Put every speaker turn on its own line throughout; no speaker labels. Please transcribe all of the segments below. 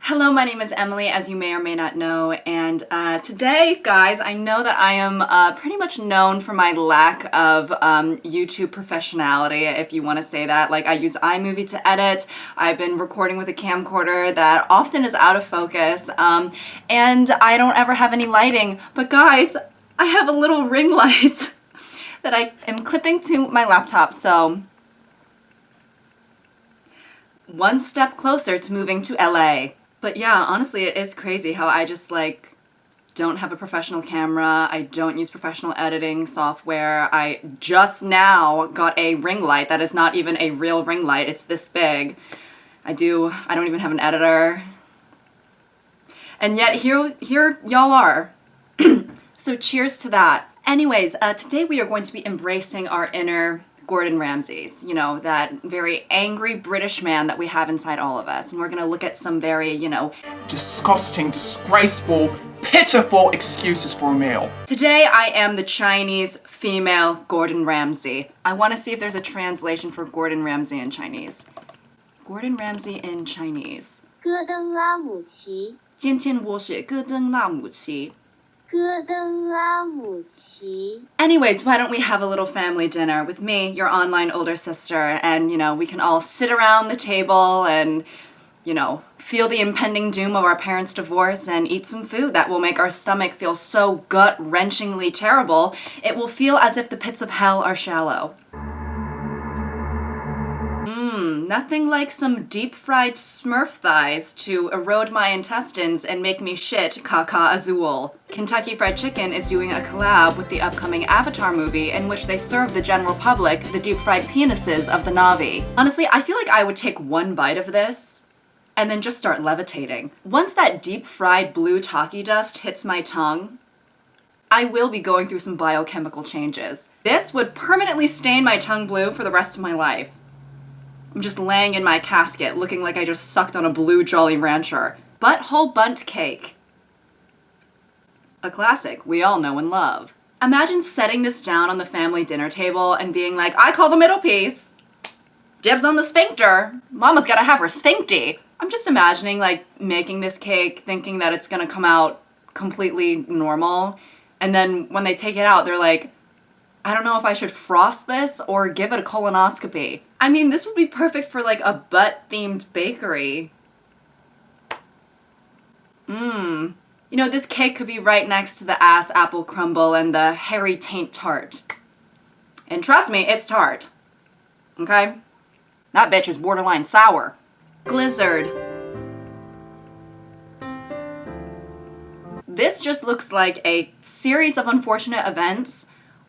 Hello, my name is Emily, as you may or may not know, and today, guys, I know that I am pretty much known for my lack of YouTube professionality, if you want to say that. Like, I use iMovie to edit, I've been recording with a camcorder that often is out of focus, and I don't ever have any lighting, but guys, I have a little ring light that I am clipping to my laptop, so one step closer to moving to LA. But yeah, honestly, it is crazy how I just don't have a professional camera, I don't use professional editing software, I just now got a ring light that is not even a real ring light, it's this big. I don't even have an editor. And yet here y'all are. So cheers to that. Anyways, today we are going to be embracing our inner Gordon Ramsays, you know, that very angry British man that we have inside all of us. And we're gonna look at some very,
disgusting, disgraceful, pitiful excuses for a meal.
Today I am the Chinese female Gordon Ramsay. I wanna see if there's a translation for Gordon Ramsay in Chinese. Gordon Ramsay in Chinese.
戈登拉姆齐
今天我是戈登拉姆齐 Anyways, why don't we have a little family dinner with me, your online older sister, and, we can all sit around the table and, feel the impending doom of our parents' divorce and eat some food that will make our stomach feel so gut-wrenchingly terrible, it will feel as if the pits of hell are shallow. Nothing like some deep-fried Smurf thighs to erode my intestines and make me shit caca azul. Kentucky Fried Chicken is doing a collab with the upcoming Avatar movie in which they serve the general public the deep-fried penises of the Na'vi. Honestly, I feel like I would take one bite of this and then just start levitating. Once that deep-fried blue taki dust hits my tongue, I will be going through some biochemical changes. This would permanently stain my tongue blue for the rest of my life. I'm just laying in my casket, looking like I just sucked on a blue Jolly Rancher. Butthole Bundt cake. A classic we all know and love. Imagine setting this down on the family dinner table and being like, I call the middle piece. Dibs on the sphincter. Mama's gotta have her sphincty. I'm just imagining, making this cake, thinking that it's gonna come out completely normal, and then when they take it out, they're like, I don't know if I should frost this or give it a colonoscopy. I mean, this would be perfect for a butt-themed bakery. This cake could be right next to the ass apple crumble and the hairy taint tart. And trust me, it's tart. Okay? That bitch is borderline sour. Blizzard. This just looks like a series of unfortunate events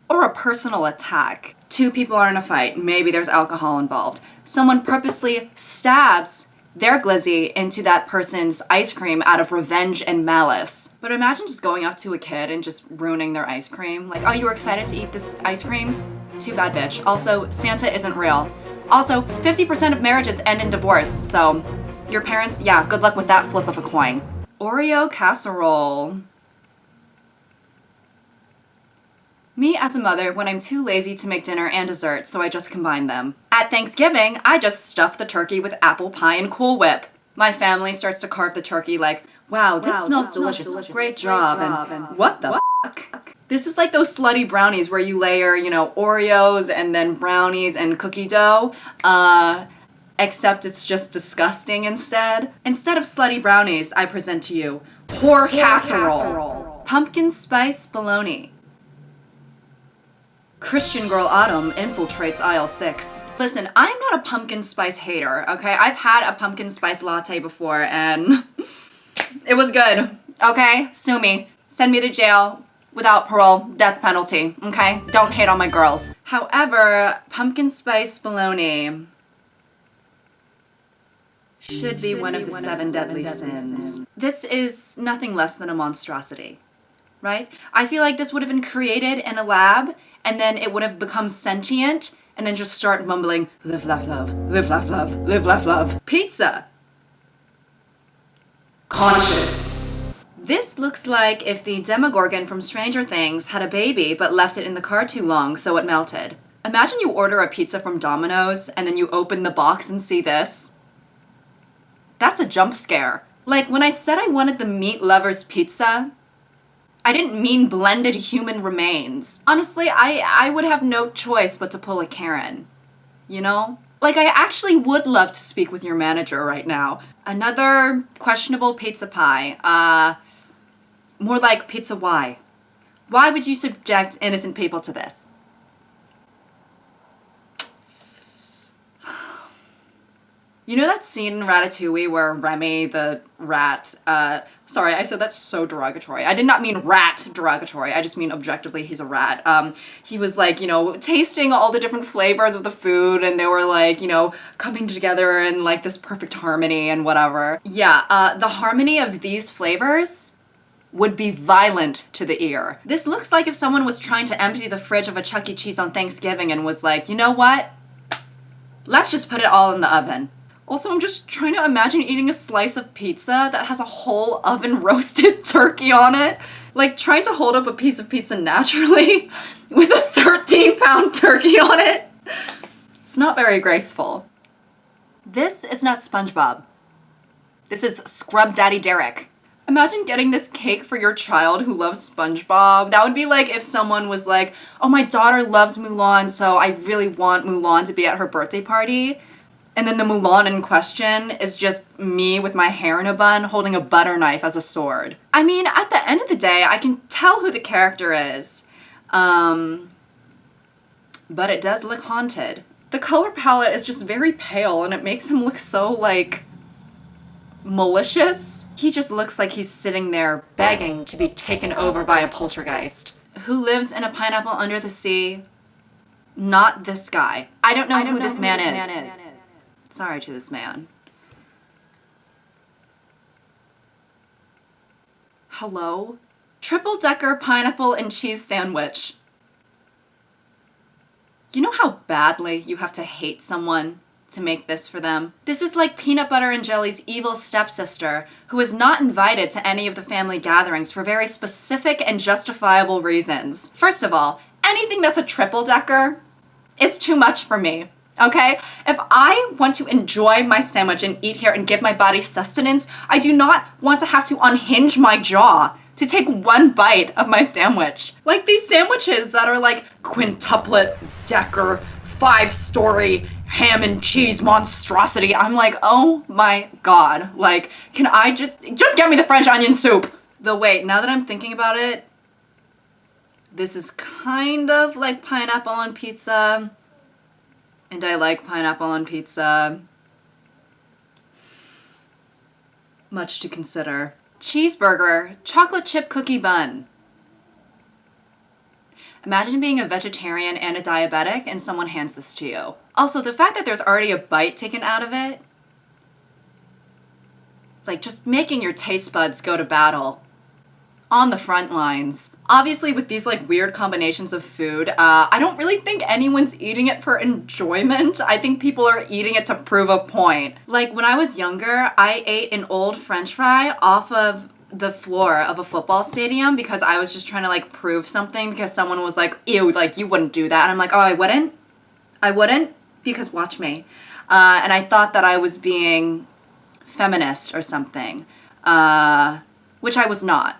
or a personal attack. Two people are in a fight, maybe there's alcohol involved. Someone purposely stabs their glizzy into that person's ice cream out of revenge and malice. But imagine just going up to a kid and just ruining their ice cream. Like, oh, you were excited to eat this ice cream? Too bad, bitch. Also, Santa isn't real. Also, 50% of marriages end in divorce, so your parents, yeah, good luck with that flip of a coin. Oreo casserole. Me as a mother when I'm too lazy to make dinner and dessert, so I just combine them. At Thanksgiving, I just stuff the turkey with apple pie and Cool Whip. My family starts to carve the turkey like, wow, this smells delicious. Great job. And what the fuck? This is like those slutty brownies where you layer, Oreos and then brownies and cookie dough, except it's just disgusting instead. Instead of slutty brownies, I present to you whore casserole. Pumpkin spice bologna. Christian girl Autumn infiltrates aisle 6. Listen, I'm not a pumpkin spice hater, okay? I've had a pumpkin spice latte before and it was good, okay? Sue me. Send me to jail without parole, death penalty, okay? Don't hate on my girls. However, pumpkin spice bologna should be one of the 7 deadly sins. This is nothing less than a monstrosity, right? I feel like this would have been created in a lab and then it would have become sentient, and then just start mumbling, live, laugh, love, live, laugh, love, live, laugh, love. Pizza. Conscious. This looks like if the Demogorgon from Stranger Things had a baby but left it in the car too long so it melted. Imagine you order a pizza from Domino's and then you open the box and see this. That's a jump scare. Like, when I said I wanted the meat lover's pizza, I didn't mean blended human remains. Honestly, I would have no choice but to pull a Karen. You know? Like, I actually would love to speak with your manager right now. Another questionable pizza pie. More like pizza why? Why would you subject innocent people to this? You know that scene in Ratatouille where Remy the rat, sorry, I said that's so derogatory. I did not mean rat derogatory. I just mean objectively he's a rat. He was like, you know, tasting all the different flavors of the food and they were like, you know, coming together in like this perfect harmony and whatever. Yeah, the harmony of these flavors would be violent to the ear. This looks like if someone was trying to empty the fridge of a Chuck E. Cheese on Thanksgiving and was like, you know what? Let's just put it all in the oven. Also, I'm just trying to imagine eating a slice of pizza that has a whole oven roasted turkey on it. Like trying to hold up a piece of pizza naturally with a 13-pound turkey on it. It's not very graceful. This is not SpongeBob. This is Scrub Daddy Derek. Imagine getting this cake for your child who loves SpongeBob. That would be like if someone was like, oh, my daughter loves Mulan, so I really want Mulan to be at her birthday party. And then the Mulan in question is just me with my hair in a bun holding a butter knife as a sword. I mean, at the end of the day, I can tell who the character is. But it does look haunted. The color palette is just very pale and it makes him look so, like, malicious. He just looks like he's sitting there begging to be taken over by a poltergeist. Who lives in a pineapple under the sea? Not this guy. I don't know who this man is. Sorry to this man. Hello? Triple-decker pineapple and cheese sandwich. You know how badly you have to hate someone to make this for them? This is like peanut butter and jelly's evil stepsister who is not invited to any of the family gatherings for very specific and justifiable reasons. First of all, anything that's a triple-decker is too much for me. Okay? If I want to enjoy my sandwich and eat here and give my body sustenance, I do not want to have to unhinge my jaw to take one bite of my sandwich. Like these sandwiches that are like quintuplet decker, 5-story ham and cheese monstrosity. I'm like, oh my God. Like, can I just get me the French onion soup? Though wait, now that I'm thinking about it, this is kind of like pineapple on pizza. And I like pineapple on pizza. Much to consider. Cheeseburger, chocolate chip cookie bun. Imagine being a vegetarian and a diabetic and someone hands this to you. Also, the fact that there's already a bite taken out of it, like just making your taste buds go to battle. On the front lines. Obviously, with these like weird combinations of food, I don't really think anyone's eating it for enjoyment. I think people are eating it to prove a point. Like when I was younger, I ate an old French fry off of the floor of a football stadium because I was just trying to like prove something because someone was like, ew, like you wouldn't do that. And I'm like, oh, I wouldn't? I wouldn't? Because watch me. And I thought that I was being feminist or something, which I was not.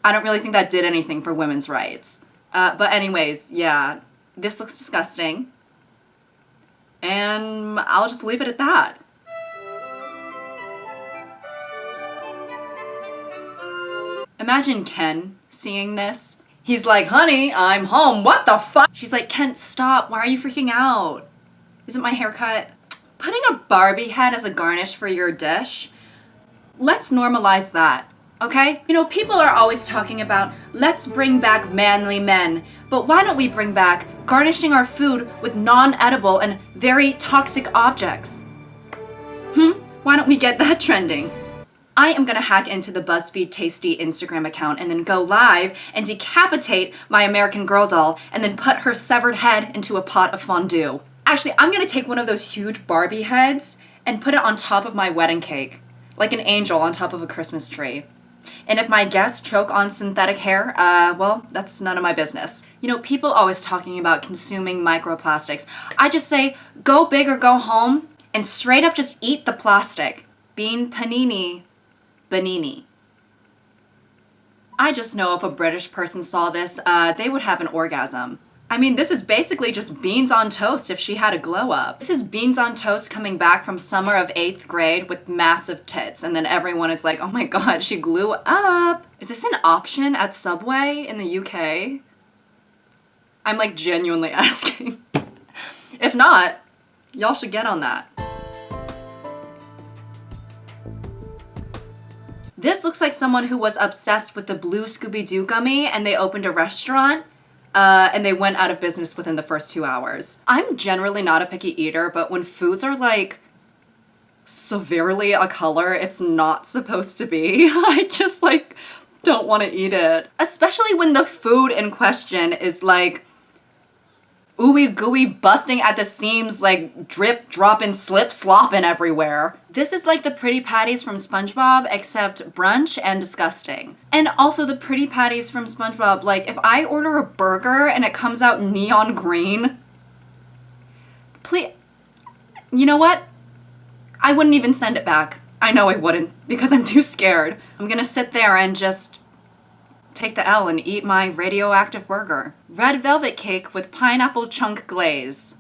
I don't really think that did anything for women's rights. But anyways, yeah, this looks disgusting. And I'll just leave it at that. Imagine Ken seeing this. He's like, honey, I'm home. What the fuck? She's like, Ken, stop. Why are you freaking out? Isn't my haircut? Putting a Barbie head as a garnish for your dish? Let's normalize that. Okay? You know, people are always talking about, let's bring back manly men, but why don't we bring back garnishing our food with non-edible and very toxic objects? Why don't we get that trending? I am gonna hack into the BuzzFeed Tasty Instagram account and then go live and decapitate my American Girl doll and then put her severed head into a pot of fondue. Actually, I'm gonna take one of those huge Barbie heads and put it on top of my wedding cake, like an angel on top of a Christmas tree. And if my guests choke on synthetic hair, well, that's none of my business. You know, people always talking about consuming microplastics. I just say, go big or go home, and straight up just eat the plastic. bean panini, banini. I just know if a British person saw this, they would have an orgasm. I mean, this is basically just beans on toast if she had a glow up. This is beans on toast coming back from summer of 8th grade with massive tits, and then everyone is like, oh my god, she blew up. Is this an option at Subway in the UK? I'm like genuinely asking. If not, y'all should get on that. This looks like someone who was obsessed with the blue Scooby-Doo gummy and they opened a restaurant and they went out of business within the first 2 hours. I'm generally not a picky eater, but when foods are like severely a color it's not supposed to be, I just like don't want to eat it. Especially when the food in question is like ooey gooey, busting at the seams, like drip, dropping, slip, slopping everywhere. This is like the pretty patties from SpongeBob, except brunch and disgusting. And also the pretty patties from SpongeBob, like if I order a burger and it comes out neon green, please, you know what? I wouldn't even send it back. I know I wouldn't, because I'm too scared. I'm gonna sit there and just take the L and eat my radioactive burger. Red velvet cake with pineapple chunk glaze.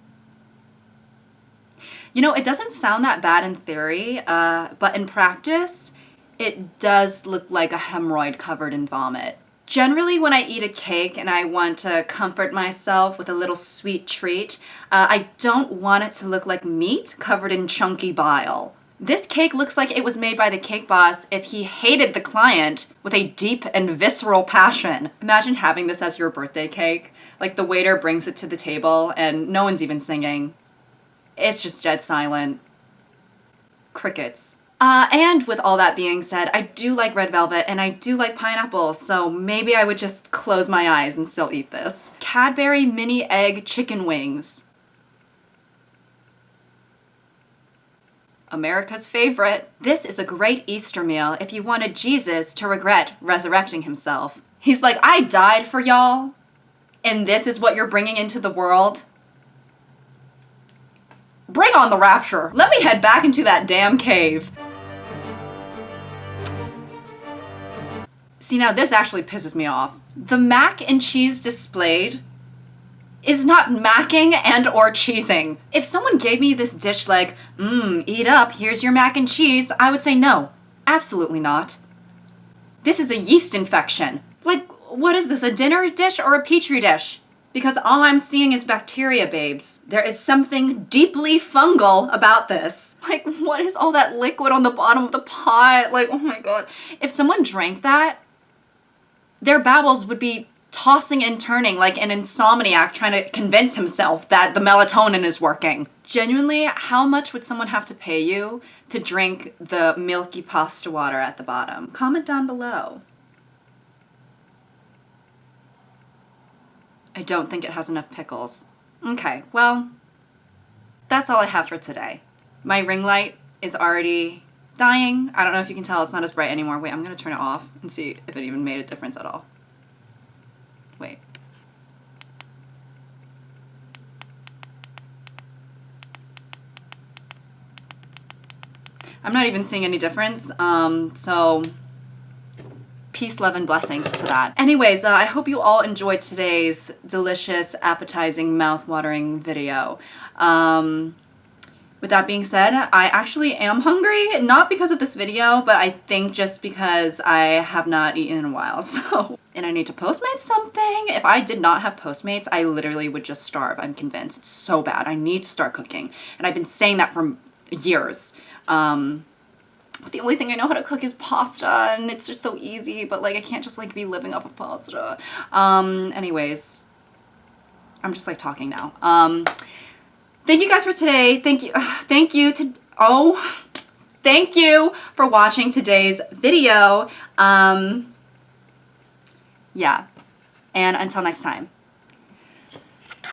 You know, it doesn't sound that bad in theory, but in practice, it does look like a hemorrhoid covered in vomit. Generally, when I eat a cake and I want to comfort myself with a little sweet treat, I don't want it to look like meat covered in chunky bile. This cake looks like it was made by the cake boss if he hated the client with a deep and visceral passion. Imagine having this as your birthday cake. Like the waiter brings it to the table and no one's even singing. It's just dead silent. Crickets. And with all that being said, I do like red velvet and I do like pineapple, so maybe I would just close my eyes and still eat this. Cadbury mini egg chicken wings. America's favorite. This is a great Easter meal if you wanted Jesus to regret resurrecting himself. He's like, I died for y'all, and this is what you're bringing into the world? Bring on the rapture. Let me head back into that damn cave. See, now this actually pisses me off. The mac and cheese displayed is not macking and or cheesing. If someone gave me this dish like, eat up, here's your mac and cheese, I would say no, absolutely not. This is a yeast infection. Like, what is this, a dinner dish or a petri dish? Because all I'm seeing is bacteria, babes. There is something deeply fungal about this. Like, what is all that liquid on the bottom of the pot? Like, oh my god. If someone drank that, their bowels would be tossing and turning like an insomniac trying to convince himself that the melatonin is working. Genuinely, how much would someone have to pay you to drink the milky pasta water at the bottom? Comment down below. I don't think it has enough pickles. Okay, well, that's all I have for today. My ring light is already dying. I don't know if you can tell, it's not as bright anymore. Wait, I'm gonna turn it off and see if it even made a difference at all. Wait. I'm not even seeing any difference, so peace, love, and blessings to that. Anyways, I hope you all enjoyed today's delicious, appetizing, mouth-watering video. With that being said, I actually am hungry, not because of this video, but I think just because I have not eaten in a while, so. And I need to Postmates something. If I did not have Postmates, I literally would just starve, I'm convinced. It's so bad. I need to start cooking. And I've been saying that for years. The only thing I know how to cook is pasta, and it's just so easy, but like I can't just like be living off of pasta. Anyways, I'm just like talking now. Thank you guys for today. Thank you for watching today's video. Yeah, and until next time.